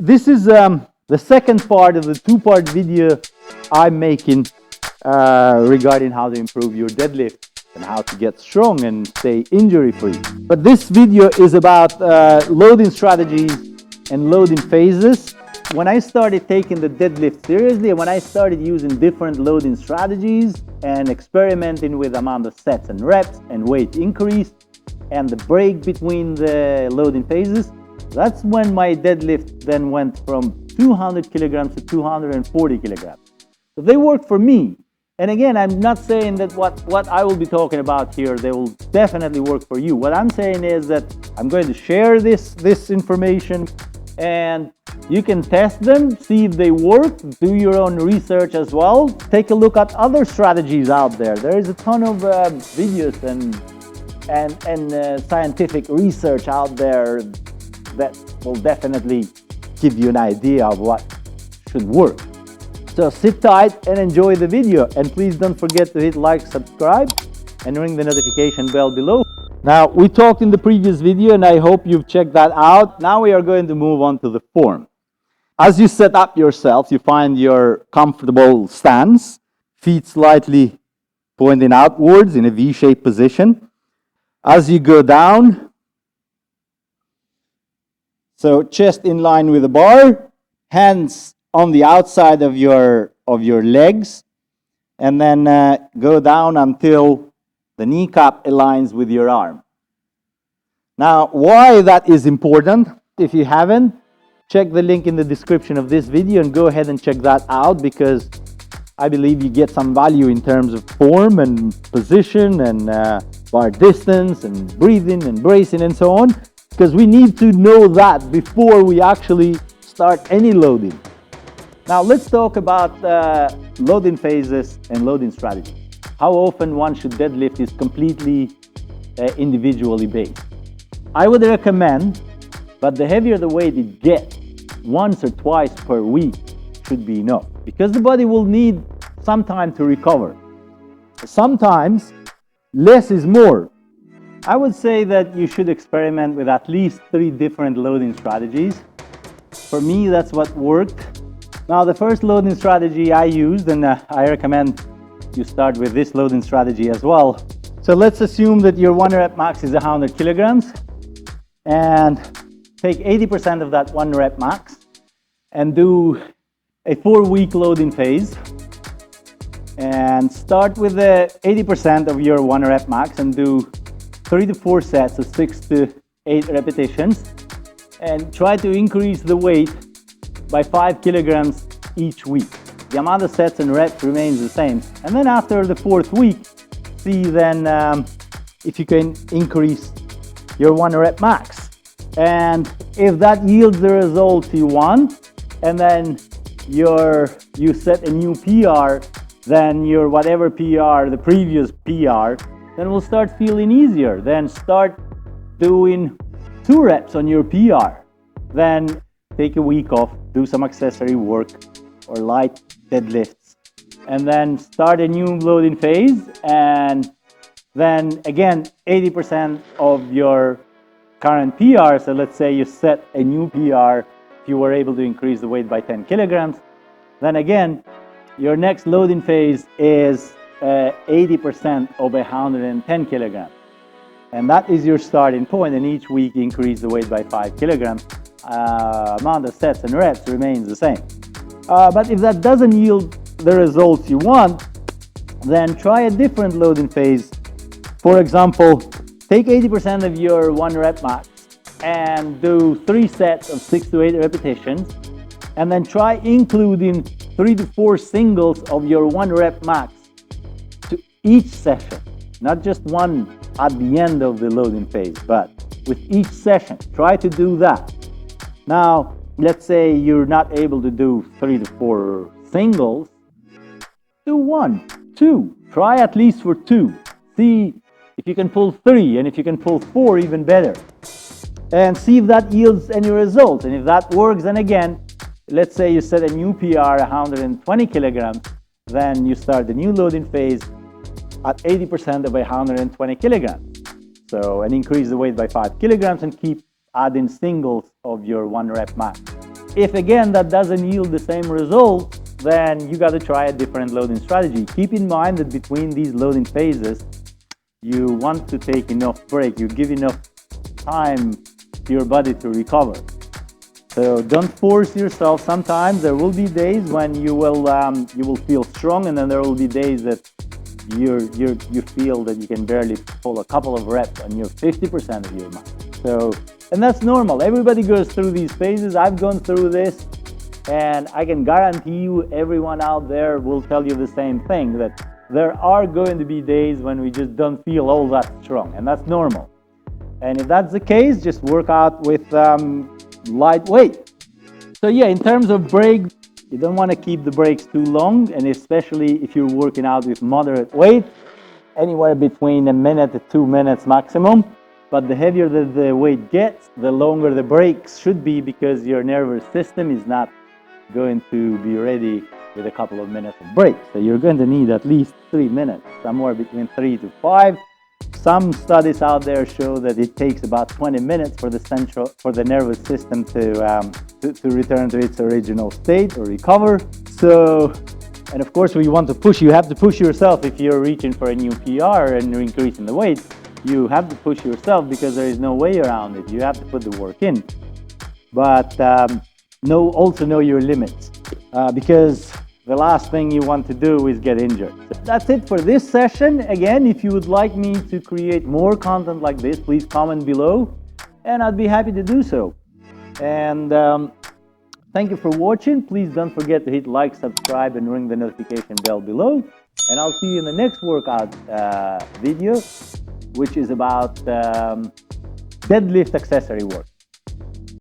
This is the second part of the two-part video I'm making regarding how to improve your deadlift and how to get strong and stay injury-free. But this video is about loading strategies and loading phases. When I started taking the deadlift seriously, and when I started using different loading strategies and experimenting with amount of sets and reps and weight increase and the break between the loading phases, that's when my deadlift then went from 200 kilograms to 240 kilograms. So they work for me. And again, I'm not saying that what I will be talking about here, they will definitely work for you. What I'm saying is that I'm going to share this information and you can test them, see if they work, do your own research as well. Take a look at other strategies out there. There is a ton of videos and scientific research out there that will definitely give you an idea of what should work. So sit tight and enjoy the video, and please don't forget to hit like, subscribe and ring the notification bell below. Now, we talked in the previous video and I hope you've checked that out. Now we are going to move on to the form. As you set up yourself, you find your comfortable stance, feet slightly pointing outwards in a V-shaped position. As you go down, so chest in line with the bar, hands on the outside of your legs, and then go down until the kneecap aligns with your arm. Now, why that is important, if you haven't, check the link in the description of this video and go ahead and check that out, because I believe you get some value in terms of form and position and bar distance and breathing and bracing and so on, because we need to know that before we actually start any loading. Now let's talk about loading phases and loading strategy. How often one should deadlift is completely individually based. I would recommend, but the heavier the weight it gets, once or twice per week should be enough, because the body will need some time to recover. Sometimes less is more. I would say that you should experiment with at least 3 different loading strategies. For me, that's what worked. Now, the first loading strategy I used, and I recommend you start with this loading strategy as well. So let's assume that your 1 rep max is 100 kilograms and take 80% of that 1 rep max and do a 4-week loading phase. And start with the 80% of your 1 rep max and do 3 to 4 sets of 6 to 8 repetitions, and try to increase the weight by 5 kilograms each week. The amount of sets and reps remains the same. And then after the 4th week, see then if you can increase your 1 rep max. And if that yields the results you want, and then you set a new PR, then your whatever PR, the previous PR, then will start feeling easier. Then start doing 2 reps on your PR. Then take a week off, do some accessory work or light deadlifts, and then start a new loading phase. And then again, 80% of your current PR. So let's say you set a new PR, if you were able to increase the weight by 10 kilograms, then again, your next loading phase is 80% of 110 kilograms. And that is your starting point, and each week increase the weight by 5 kilograms. Amount of sets and reps remains the same. But if that doesn't yield the results you want, then try a different loading phase. For example, take 80% of your 1 rep max and do 3 sets of 6 to 8 repetitions, and then try including 3 to 4 singles of your 1 rep max to each session, not just one at the end of the loading phase, but with each session. Try to do that. Now, let's say you're not able to do 3 to 4 singles, do 1, 2. Try at least for 2. See if you can pull 3, and if you can pull 4, even better. And see if that yields any results. And if that works, then again, let's say you set a new PR, 120 kilograms, then you start the new loading phase at 80% of 120 kilograms. So, and increase the weight by 5 kilograms and keep adding singles of your 1 rep max. If again that doesn't yield the same result, then you got to try a different loading strategy. Keep in mind that between these loading phases, you want to take enough break. You give enough time to your body to recover. So don't force yourself. Sometimes there will be days when you will feel strong, and then there will be days that you feel that you can barely pull a couple of reps on your 50% of your muscle. So, and that's normal. Everybody goes through these phases. I've gone through this, and I can guarantee you everyone out there will tell you the same thing, that there are going to be days when we just don't feel all that strong, and that's normal. And if that's the case, just work out with light weight. So yeah, in terms of break, you don't want to keep the breaks too long, and especially if you're working out with moderate weight, anywhere between a minute to 2 minutes maximum. But the heavier the weight gets, the longer the breaks should be, because your nervous system is not going to be ready with a couple of minutes of break. So you're going to need at least 3 minutes, somewhere between 3 to 5. Some studies out there show that it takes about 20 minutes for the nervous system to return to its original state or recover. So, and of course, you have to push yourself. If you're reaching for a new PR and you're increasing the weight, you have to push yourself, because there is no way around it. You have to put the work in. But also know your limits, because the last thing you want to do is get injured. So that's it for this session. Again, if you would like me to create more content like this, please comment below, and I'd be happy to do so. And thank you for watching. Please don't forget to hit like, subscribe, and ring the notification bell below. And I'll see you in the next workout video, which is about deadlift accessory work.